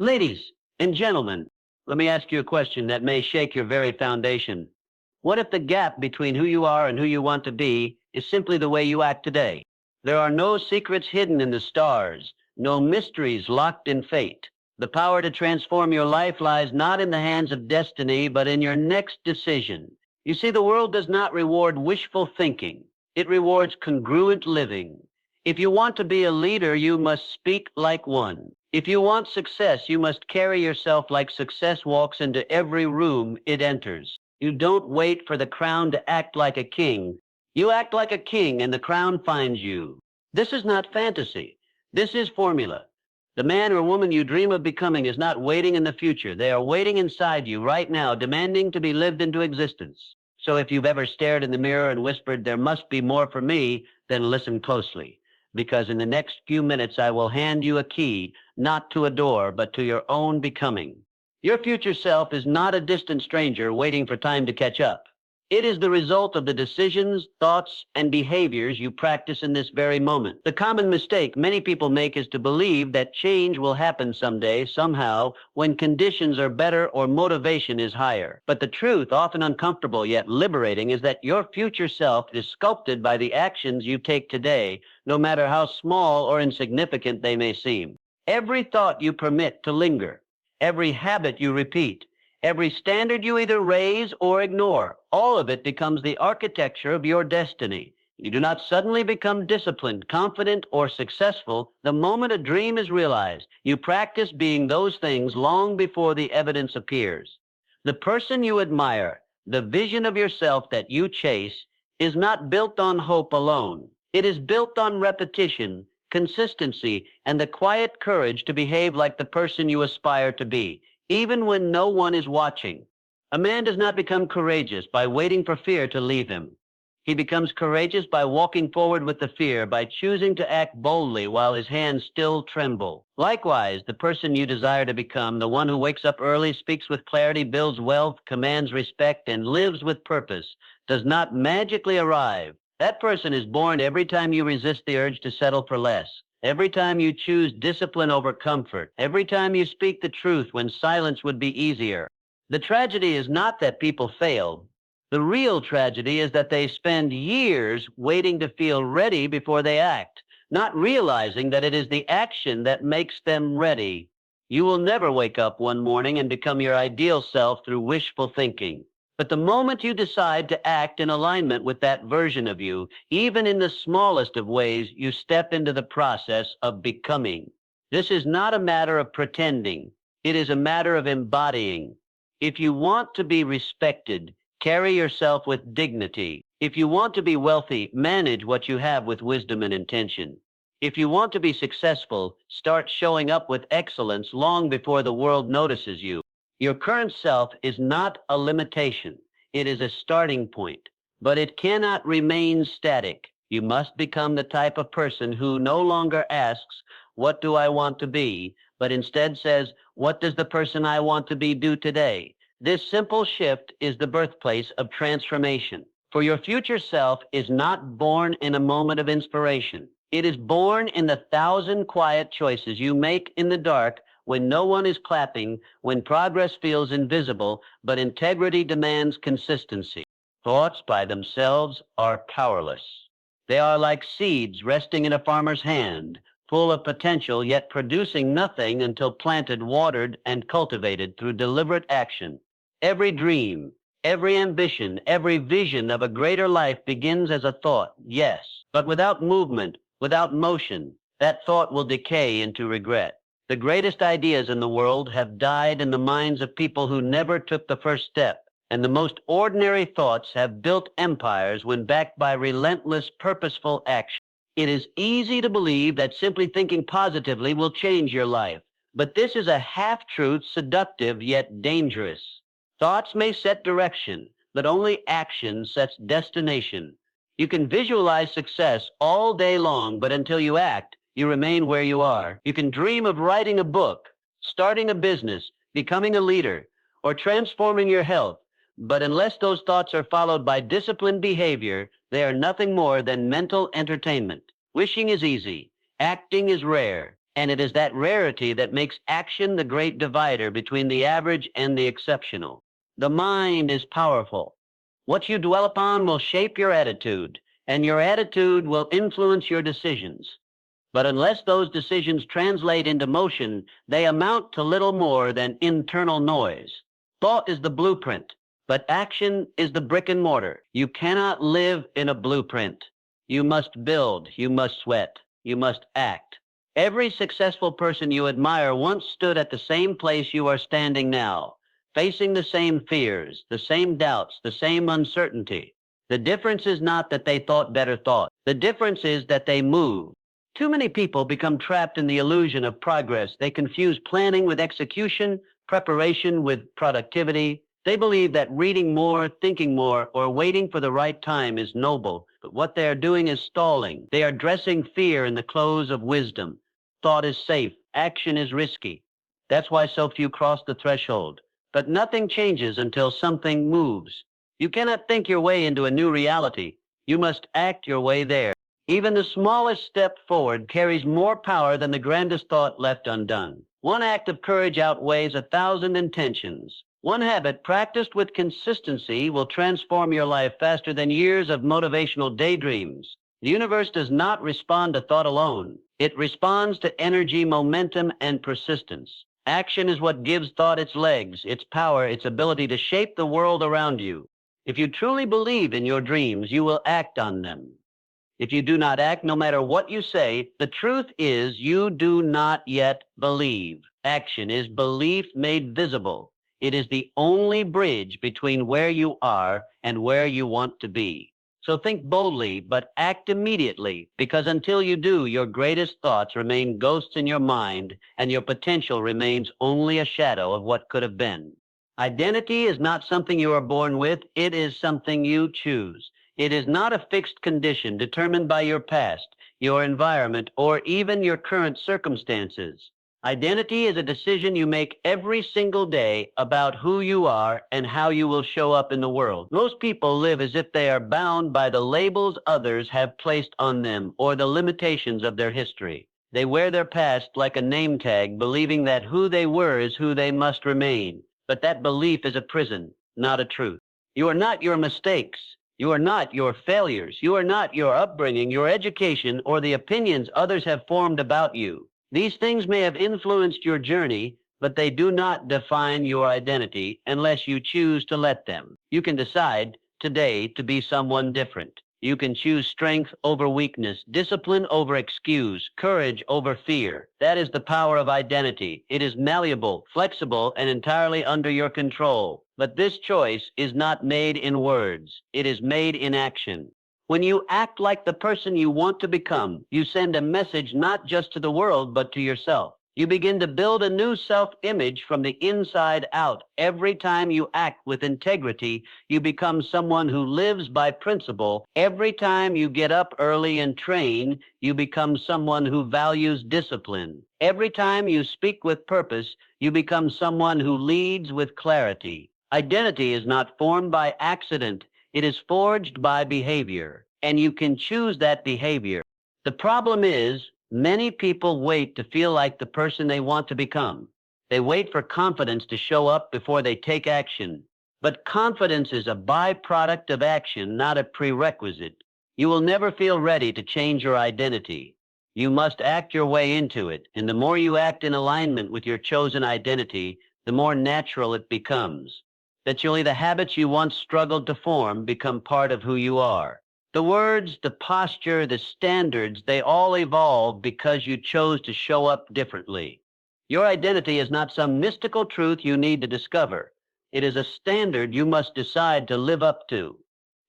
Ladies and gentlemen, let me ask you a question that may shake your very foundation. What if the gap between who you are and who you want to be is simply the way you act today? There are no secrets hidden in the stars, no mysteries locked in fate. The power to transform your life lies not in the hands of destiny, but in your next decision. You see, the world does not reward wishful thinking. It rewards congruent living. If you want to be a leader, you must speak like one. If you want success, you must carry yourself like success walks into every room it enters. You don't wait for the crown to act like a king. You act like a king and the crown finds you. This is not fantasy. This is formula. The man or woman you dream of becoming is not waiting in the future. They are waiting inside you right now, demanding to be lived into existence. So if you've ever stared in the mirror and whispered, "There must be more for me," then listen closely. Because in the next few minutes, I will hand you a key, not to a door, but to your own becoming. Your future self is not a distant stranger waiting for time to catch up. It is the result of the decisions, thoughts, and behaviors you practice in this very moment. The common mistake many people make is to believe that change will happen someday, somehow, when conditions are better or motivation is higher. But the truth, often uncomfortable yet liberating, is that your future self is sculpted by the actions you take today, no matter how small or insignificant they may seem. Every thought you permit to linger, every habit you repeat, every standard you either raise or ignore, all of it becomes the architecture of your destiny. You do not suddenly become disciplined, confident, or successful the moment a dream is realized. You practice being those things long before the evidence appears. The person you admire, the vision of yourself that you chase, is not built on hope alone. It is built on repetition, consistency, and the quiet courage to behave like the person you aspire to be, even when no one is watching. A man does not become courageous by waiting for fear to leave him. He becomes courageous by walking forward with the fear, by choosing to act boldly while his hands still tremble. Likewise, the person you desire to become, the one who wakes up early, speaks with clarity, builds wealth, commands respect, and lives with purpose, does not magically arrive. That person is born every time you resist the urge to settle for less. Every time you choose discipline over comfort, every time you speak the truth when silence would be easier. The tragedy is not that people fail. The real tragedy is that they spend years waiting to feel ready before they act, not realizing that it is the action that makes them ready. You will never wake up one morning and become your ideal self through wishful thinking. But the moment you decide to act in alignment with that version of you, even in the smallest of ways, you step into the process of becoming. This is not a matter of pretending. It is a matter of embodying. If you want to be respected, carry yourself with dignity. If you want to be wealthy, manage what you have with wisdom and intention. If you want to be successful, start showing up with excellence long before the world notices you. Your current self is not a limitation. It is a starting point, but it cannot remain static. You must become the type of person who no longer asks, "What do I want to be?" but instead says, "What does the person I want to be do today?" This simple shift is the birthplace of transformation. For your future self is not born in a moment of inspiration. It is born in the 1,000 quiet choices you make in the dark, when no one is clapping, when progress feels invisible, but integrity demands consistency. Thoughts by themselves are powerless. They are like seeds resting in a farmer's hand, full of potential, yet producing nothing until planted, watered, and cultivated through deliberate action. Every dream, every ambition, every vision of a greater life begins as a thought, yes, but without movement, without motion, that thought will decay into regret. The greatest ideas in the world have died in the minds of people who never took the first step, and the most ordinary thoughts have built empires when backed by relentless, purposeful action. It is easy to believe that simply thinking positively will change your life, but this is a half-truth, seductive yet dangerous. Thoughts may set direction, but only action sets destination. You can visualize success all day long, but until you act, you remain where you are. You can dream of writing a book, starting a business, becoming a leader, or transforming your health. But unless those thoughts are followed by disciplined behavior, they are nothing more than mental entertainment. Wishing is easy. Acting is rare. And it is that rarity that makes action the great divider between the average and the exceptional. The mind is powerful. What you dwell upon will shape your attitude, and your attitude will influence your decisions. But unless those decisions translate into motion, they amount to little more than internal noise. Thought is the blueprint, but action is the brick and mortar. You cannot live in a blueprint. You must build, you must sweat, you must act. Every successful person you admire once stood at the same place you are standing now, facing the same fears, the same doubts, the same uncertainty. The difference is not that they thought better thought. The difference is that they moved. Too many people become trapped in the illusion of progress. They confuse planning with execution, preparation with productivity. They believe that reading more, thinking more, or waiting for the right time is noble, but what they are doing is stalling. They are dressing fear in the clothes of wisdom. Thought is safe. Action is risky. That's why so few cross the threshold. But nothing changes until something moves. You cannot think your way into a new reality. You must act your way there. Even the smallest step forward carries more power than the grandest thought left undone. One act of courage outweighs 1,000 intentions. One habit practiced with consistency will transform your life faster than years of motivational daydreams. The universe does not respond to thought alone. It responds to energy, momentum, and persistence. Action is what gives thought its legs, its power, its ability to shape the world around you. If you truly believe in your dreams, you will act on them. If you do not act, no matter what you say, the truth is you do not yet believe. Action is belief made visible. It is the only bridge between where you are and where you want to be. So think boldly, but act immediately, because until you do, your greatest thoughts remain ghosts in your mind, and your potential remains only a shadow of what could have been. Identity is not something you are born with. It is something you choose. It is not a fixed condition determined by your past, your environment, or even your current circumstances. Identity is a decision you make every single day about who you are and how you will show up in the world. Most people live as if they are bound by the labels others have placed on them or the limitations of their history. They wear their past like a name tag, believing that who they were is who they must remain. But that belief is a prison, not a truth. You are not your mistakes. You are not your failures. You are not your upbringing, your education, or the opinions others have formed about you. These things may have influenced your journey, but they do not define your identity unless you choose to let them. You can decide today to be someone different. You can choose strength over weakness, discipline over excuse, courage over fear. That is the power of identity. It is malleable, flexible, and entirely under your control. But this choice is not made in words. It is made in action. When you act like the person you want to become, you send a message not just to the world, but to yourself. You begin to build a new self-image from the inside out. Every time you act with integrity, you become someone who lives by principle. Every time you get up early and train, you become someone who values discipline. Every time you speak with purpose, you become someone who leads with clarity. Identity is not formed by accident. It is forged by behavior, and you can choose that behavior. The problem is, many people wait to feel like the person they want to become. They wait for confidence to show up before they take action. But confidence is a byproduct of action, not a prerequisite. You will never feel ready to change your identity. You must act your way into it, and the more you act in alignment with your chosen identity, the more natural it becomes. Eventually, the habits you once struggled to form become part of who you are. The words, the posture, the standards, they all evolve because you chose to show up differently. Your identity is not some mystical truth you need to discover. It is a standard you must decide to live up to.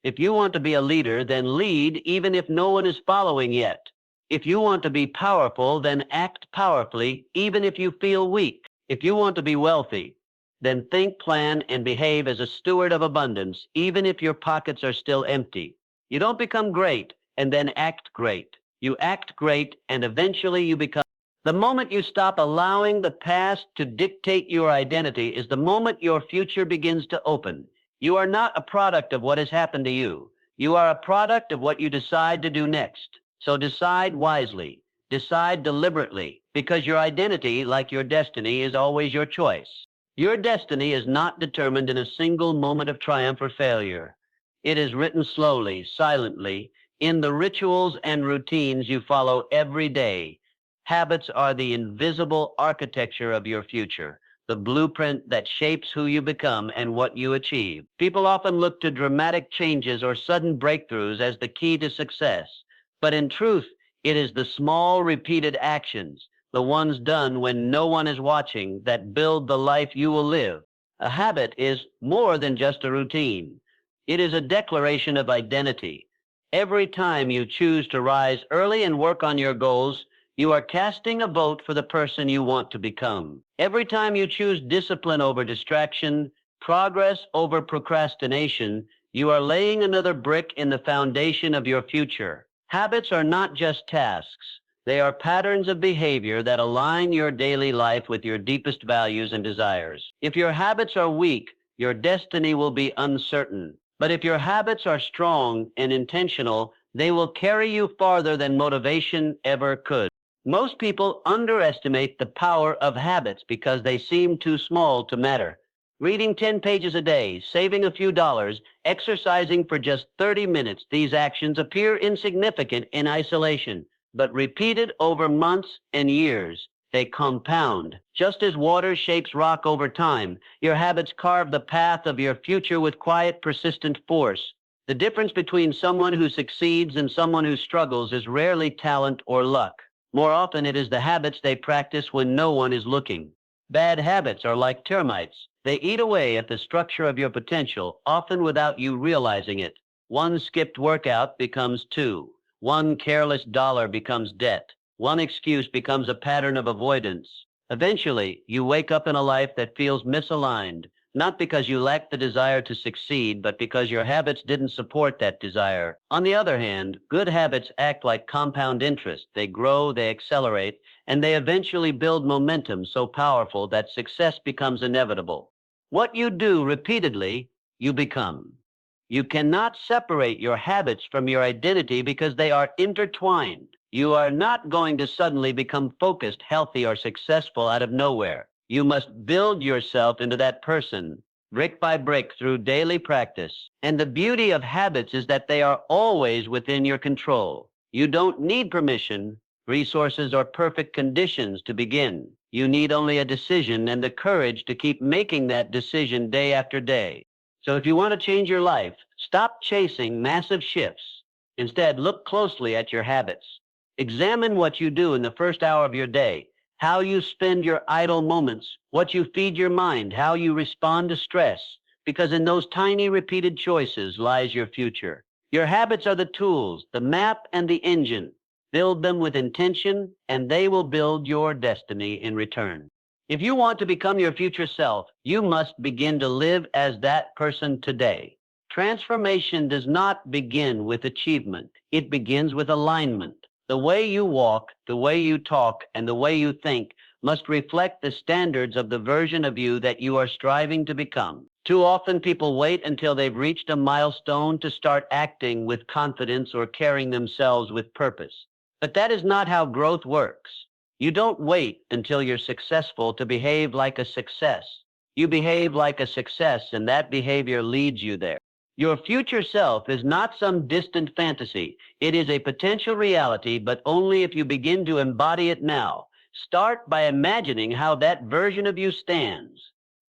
If you want to be a leader, then lead even if no one is following yet. If you want to be powerful, then act powerfully even if you feel weak. If you want to be wealthy, then think, plan, and behave as a steward of abundance, even if your pockets are still empty. You don't become great and then act great. You act great and eventually you become. The moment you stop allowing the past to dictate your identity is the moment your future begins to open. You are not a product of what has happened to you. You are a product of what you decide to do next. So decide wisely. Decide deliberately, because your identity, like your destiny, is always your choice. Your destiny is not determined in a single moment of triumph or failure. It is written slowly, silently, in the rituals and routines you follow every day. Habits are the invisible architecture of your future, the blueprint that shapes who you become and what you achieve. People often look to dramatic changes or sudden breakthroughs as the key to success. But in truth, it is the small, repeated actions, the ones done when no one is watching, that build the life you will live. A habit is more than just a routine. It is a declaration of identity. Every time you choose to rise early and work on your goals, you are casting a vote for the person you want to become. Every time you choose discipline over distraction, progress over procrastination, you are laying another brick in the foundation of your future. Habits are not just tasks. They are patterns of behavior that align your daily life with your deepest values and desires. If your habits are weak, your destiny will be uncertain. But if your habits are strong and intentional, they will carry you farther than motivation ever could. Most people underestimate the power of habits because they seem too small to matter. Reading 10 pages a day, saving a few dollars, exercising for just 30 minutes, these actions appear insignificant in isolation, but repeated over months and years, they compound. Just as water shapes rock over time, your habits carve the path of your future with quiet, persistent force. The difference between someone who succeeds and someone who struggles is rarely talent or luck. More often, it is the habits they practice when no one is looking. Bad habits are like termites. They eat away at the structure of your potential, often without you realizing it. One skipped workout becomes two. One careless dollar becomes debt. One excuse becomes a pattern of avoidance. Eventually, you wake up in a life that feels misaligned, not because you lack the desire to succeed, but because your habits didn't support that desire. On the other hand, good habits act like compound interest. They grow, they accelerate, and they eventually build momentum so powerful that success becomes inevitable. What you do repeatedly, you become. You cannot separate your habits from your identity because they are intertwined. You are not going to suddenly become focused, healthy, or successful out of nowhere. You must build yourself into that person, brick by brick, through daily practice. And the beauty of habits is that they are always within your control. You don't need permission, resources, or perfect conditions to begin. You need only a decision and the courage to keep making that decision day after day. So if you want to change your life, stop chasing massive shifts. Instead, look closely at your habits. Examine what you do in the first hour of your day, how you spend your idle moments, what you feed your mind, how you respond to stress, because in those tiny repeated choices lies your future. Your habits are the tools, the map, and the engine. Build them with intention, and they will build your destiny in return. If you want to become your future self, you must begin to live as that person today. Transformation does not begin with achievement. It begins with alignment. The way you walk, the way you talk, and the way you think must reflect the standards of the version of you that you are striving to become. Too often, people wait until they've reached a milestone to start acting with confidence or carrying themselves with purpose. But that is not how growth works. You don't wait until you're successful to behave like a success. You behave like a success, and that behavior leads you there. Your future self is not some distant fantasy. It is a potential reality, but only if you begin to embody it now. Start by imagining how that version of you stands.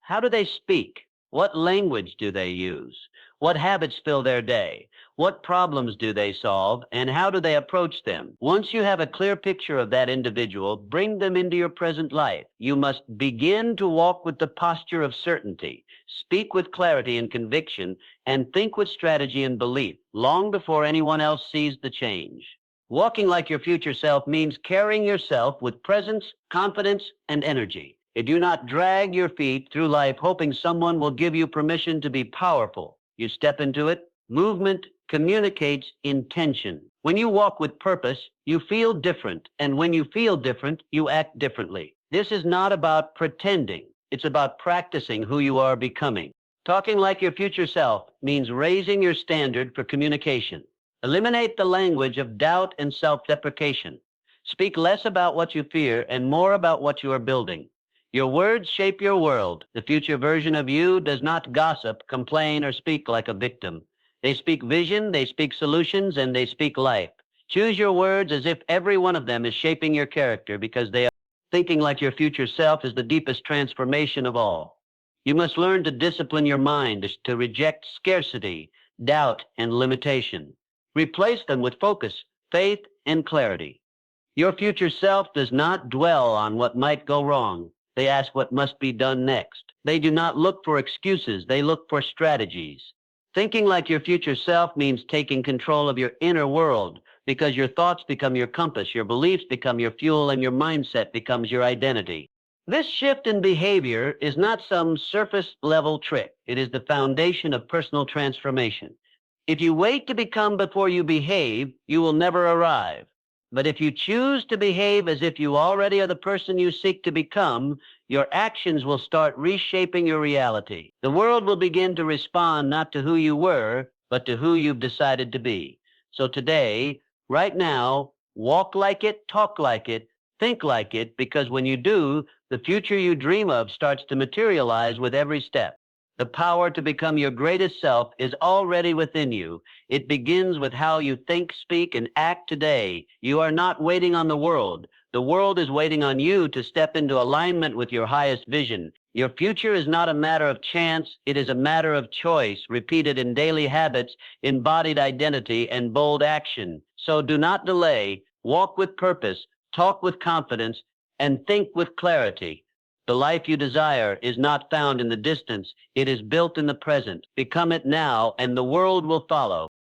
How do they speak? What language do they use? What habits fill their day? What problems do they solve, and how do they approach them? Once you have a clear picture of that individual, bring them into your present life. You must begin to walk with the posture of certainty, speak with clarity and conviction, and think with strategy and belief, long before anyone else sees the change. Walking like your future self means carrying yourself with presence, confidence, and energy. You do not drag your feet through life hoping someone will give you permission to be powerful. You step into it. Movement communicates intention. When you walk with purpose, you feel different. And when you feel different, you act differently. This is not about pretending. It's about practicing who you are becoming. Talking like your future self means raising your standard for communication. Eliminate the language of doubt and self-deprecation. Speak less about what you fear and more about what you are building. Your words shape your world. The future version of you does not gossip, complain, or speak like a victim. They speak vision, they speak solutions, and they speak life. Choose your words as if every one of them is shaping your character because they are thinking like your future self is the deepest transformation of all. You must learn to discipline your mind to reject scarcity, doubt, and limitation. Replace them with focus, faith, and clarity. Your future self does not dwell on what might go wrong. They ask what must be done next. They do not look for excuses. They look for strategies. Thinking like your future self means taking control of your inner world because your thoughts become your compass, your beliefs become your fuel, and your mindset becomes your identity. This shift in behavior is not some surface level trick. It is the foundation of personal transformation. If you wait to become before you behave, you will never arrive. But if you choose to behave as if you already are the person you seek to become, your actions will start reshaping your reality. The world will begin to respond not to who you were, but to who you've decided to be. So today, right now, walk like it, talk like it, think like it, because when you do, the future you dream of starts to materialize with every step. The power to become your greatest self is already within you. It begins with how you think, speak, and act today. You are not waiting on the world. The world is waiting on you to step into alignment with your highest vision. Your future is not a matter of chance. It is a matter of choice, repeated in daily habits, embodied identity, and bold action. So do not delay. Walk with purpose, talk with confidence, and think with clarity. The life you desire is not found in the distance. It is built in the present. Become it now, and the world will follow.